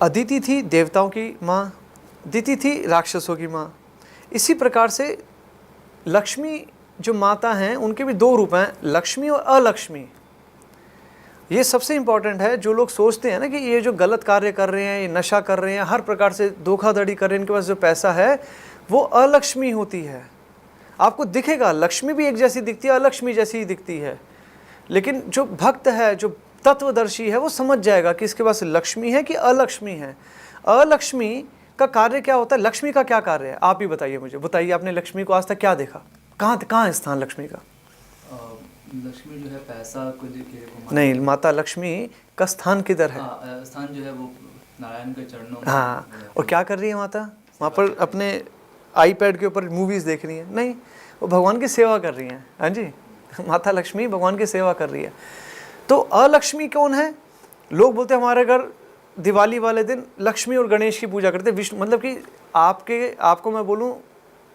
अदिति थी देवताओं की माँ, दिति थी राक्षसों की माँ। इसी प्रकार से लक्ष्मी जो माता हैं उनके भी दो रूप हैं, लक्ष्मी और अलक्ष्मी। ये सबसे इम्पॉर्टेंट है। जो लोग सोचते हैं ना कि ये जो गलत कार्य कर रहे हैं, ये नशा कर रहे हैं, हर प्रकार से धोखाधड़ी कर रहे हैं, इनके पास जो पैसा है वो अलक्ष्मी होती है। आपको दिखेगा लक्ष्मी भी एक जैसी दिखती है, अलक्ष्मी जैसी ही दिखती है, लेकिन जो भक्त है, जो तत्वदर्शी है, वो समझ जाएगा कि इसके पास लक्ष्मी है कि अलक्ष्मी है। अलक्ष्मी का कार्य क्या होता है, लक्ष्मी का क्या कार्य है, आप ही बताइए मुझे। बताइए, आपने लक्ष्मी को आज तक क्या देखा? कहाँ है स्थान लक्ष्मी का? लक्ष्मी जो है पैसा को देके नहीं, माता लक्ष्मी का स्थान किधर है? स्थान जो है वो नारायण के चरणों में। हाँ, और क्या कर रही है माता? वहाँ पर अपने आईपैड के ऊपर मूवीज़ देख रही हैं? नहीं, वो भगवान की सेवा कर रही हैं। हाँ जी, माता लक्ष्मी भगवान की सेवा कर रही है। तो अलक्ष्मी कौन है? लोग बोलते हैं हमारे घर दिवाली वाले दिन लक्ष्मी और गणेश की पूजा करते हैं। विष्णु मतलब कि आपको मैं बोलूँ,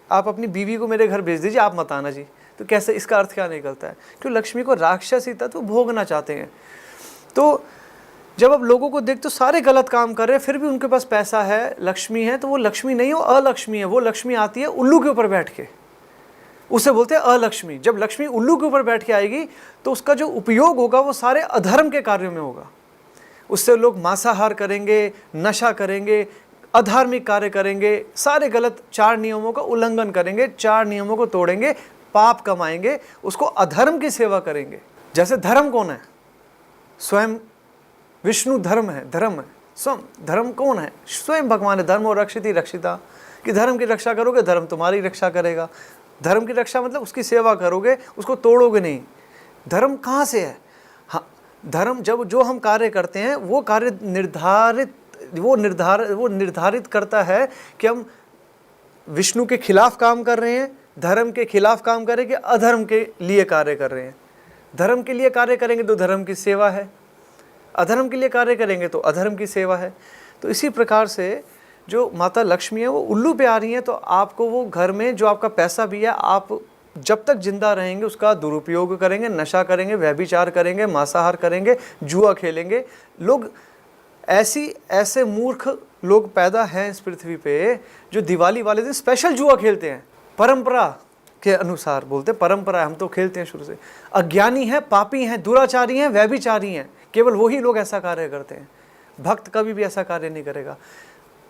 आप अपनी बीवी को मेरे घर भेज दीजिए, आप मत आना जी, तो कैसे, इसका अर्थ क्या निकलता है? क्यों? लक्ष्मी को राक्षसी तत्व भोगना चाहते हैं। तो जब अब लोगों को देख तो सारे गलत काम कर रहे हैं, फिर भी उनके पास पैसा है, लक्ष्मी है, तो वो लक्ष्मी नहीं हो, अलक्ष्मी है। वो लक्ष्मी आती है उल्लू के ऊपर बैठ के, उसे बोलते हैं अलक्ष्मी। जब लक्ष्मी उल्लू के ऊपर बैठ के आएगी तो उसका जो उपयोग होगा वो सारे अधर्म के कार्यों में होगा। उससे लोग मांसाहार करेंगे, नशा करेंगे, अधार्मिक कार्य करेंगे, सारे गलत 4 नियमों का उल्लंघन करेंगे, 4 नियमों को तोड़ेंगे, पाप कमाएंगे, उसको अधर्म की सेवा करेंगे। जैसे धर्म कौन है? स्वयं विष्णु धर्म है, धर्म है स्वयं। धर्म कौन है? स्वयं भगवान है। धर्म और रक्षिति रक्षिता, कि धर्म की रक्षा करोगे धर्म तुम्हारी रक्षा करेगा। धर्म की रक्षा मतलब उसकी सेवा करोगे, उसको तोड़ोगे नहीं। धर्म कहाँ से है? हाँ, धर्म जब जो हम कार्य करते हैं वो कार्य निर्धारित करता है कि हम विष्णु के खिलाफ काम कर रहे हैं, धर्म के खिलाफ काम कर रहे हैं, कि अधर्म के लिए कार्य कर रहे हैं। धर्म के लिए कार्य करेंगे तो धर्म की सेवा है, अधर्म के लिए कार्य करेंगे तो अधर्म की सेवा है। तो इसी प्रकार से जो माता लक्ष्मी है वो उल्लू पे आ रही हैं, तो आपको वो घर में जो आपका पैसा भी है, आप जब तक जिंदा रहेंगे उसका दुरुपयोग करेंगे, नशा करेंगे, व्यभिचार करेंगे, मांसाहार करेंगे, जुआ खेलेंगे। लोग ऐसे मूर्ख लोग पैदा हैं इस पृथ्वी पे जो दिवाली वाले दिन स्पेशल जुआ खेलते हैं। परंपरा के अनुसार बोलते हैं, परंपरा है, हम तो खेलते हैं शुरू से। अज्ञानी हैं, पापी हैं, दुराचारी हैं, व्यभिचारी हैं, केवल वही लोग ऐसा कार्य करते हैं। भक्त कभी भी ऐसा कार्य नहीं करेगा।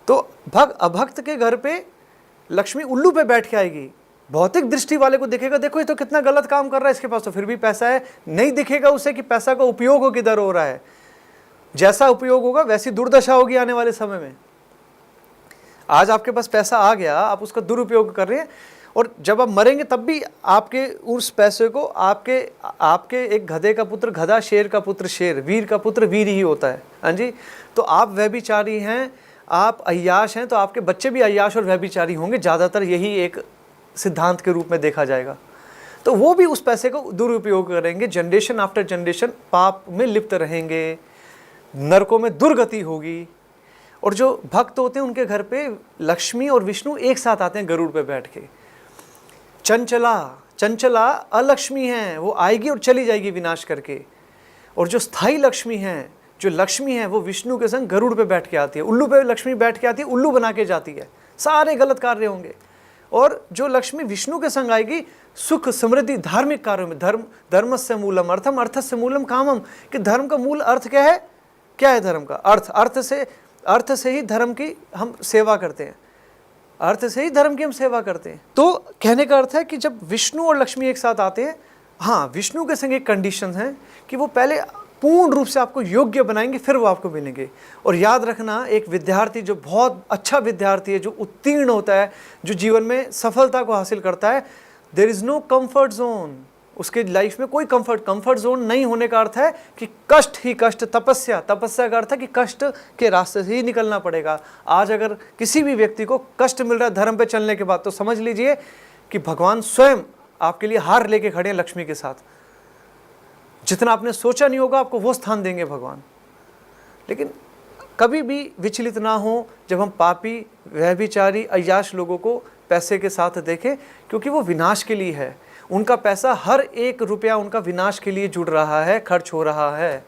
तो अभक्त के घर पे लक्ष्मी उल्लू पे बैठ के आएगी। भौतिक दृष्टि वाले को दिखेगा, देखो ये तो कितना गलत काम कर रहा है, इसके पास तो फिर भी पैसा है। नहीं दिखेगा उसे कि पैसा का उपयोग हो किधर हो रहा है। जैसा उपयोग होगा वैसी दुर्दशा होगी आने वाले समय में। आज आपके पास पैसा आ गया, आप उसका दुरुपयोग कर रहे हैं, और जब आप मरेंगे तब भी आपके उस पैसे को आपके एक गधे का पुत्र गधा, शेर का पुत्र शेर, वीर का पुत्र वीर ही होता है। हाँ जी, तो आप व्यभिचारी हैं, आप अय्याश हैं, तो आपके बच्चे भी अय्याश और व्यभिचारी होंगे। ज़्यादातर यही एक सिद्धांत के रूप में देखा जाएगा। तो वो भी उस पैसे को दुरुपयोग करेंगे, जनरेशन आफ्टर जनरेशन पाप में लिप्त रहेंगे, नरकों में दुर्गति होगी। और जो भक्त होते हैं उनके घर पे लक्ष्मी और विष्णु एक साथ आते हैं गरुड़ पे बैठ के। चंचला अलक्ष्मी है, वो आएगी और चली जाएगी विनाश करके। और जो स्थायी लक्ष्मी है, जो लक्ष्मी है, वो विष्णु के संग गरुड़ पे बैठ के आती है। उल्लू पे लक्ष्मी बैठ के आती है, उल्लू बना के जाती है, सारे गलत कार्य होंगे। और जो लक्ष्मी विष्णु के संग आएगी, सुख समृद्धि धार्मिक कार्यों में, धर्मस्य मूलम अर्थम अर्थस्य मूलम कामम, कि धर्म का मूल अर्थ क्या है? क्या है धर्म का अर्थ? अर्थ से ही धर्म की हम सेवा करते हैं, अर्थ से ही धर्म की हम सेवा करते हैं। तो कहने का अर्थ है कि जब विष्णु और लक्ष्मी एक साथ आते हैं, हाँ, विष्णु के संग एक कंडीशन है कि वो पहले पूर्ण रूप से आपको योग्य बनाएंगे, फिर वो आपको मिलेंगे। और याद रखना, एक विद्यार्थी जो बहुत अच्छा विद्यार्थी है, जो उत्तीर्ण होता है, जो जीवन में सफलता को हासिल करता है, there is no comfort zone. उसके लाइफ में कोई कंफर्ट जोन नहीं होने का अर्थ है कि कष्ट ही कष्ट। तपस्या का अर्थ है कि कष्ट के रास्ते से ही निकलना पड़ेगा। आज अगर किसी भी व्यक्ति को कष्ट मिल रहा है धर्म पे चलने के बाद, तो समझ लीजिए कि भगवान स्वयं आपके लिए हार लेके खड़े हैं लक्ष्मी के साथ। जितना आपने सोचा नहीं होगा आपको वो स्थान देंगे भगवान। लेकिन कभी भी विचलित ना हो जब हम पापी, व्यभिचारी, अय्याश लोगों को पैसे के साथ देखें, क्योंकि वो विनाश के लिए है। उनका पैसा, हर एक रुपया उनका विनाश के लिए जुड़ रहा है, खर्च हो रहा है।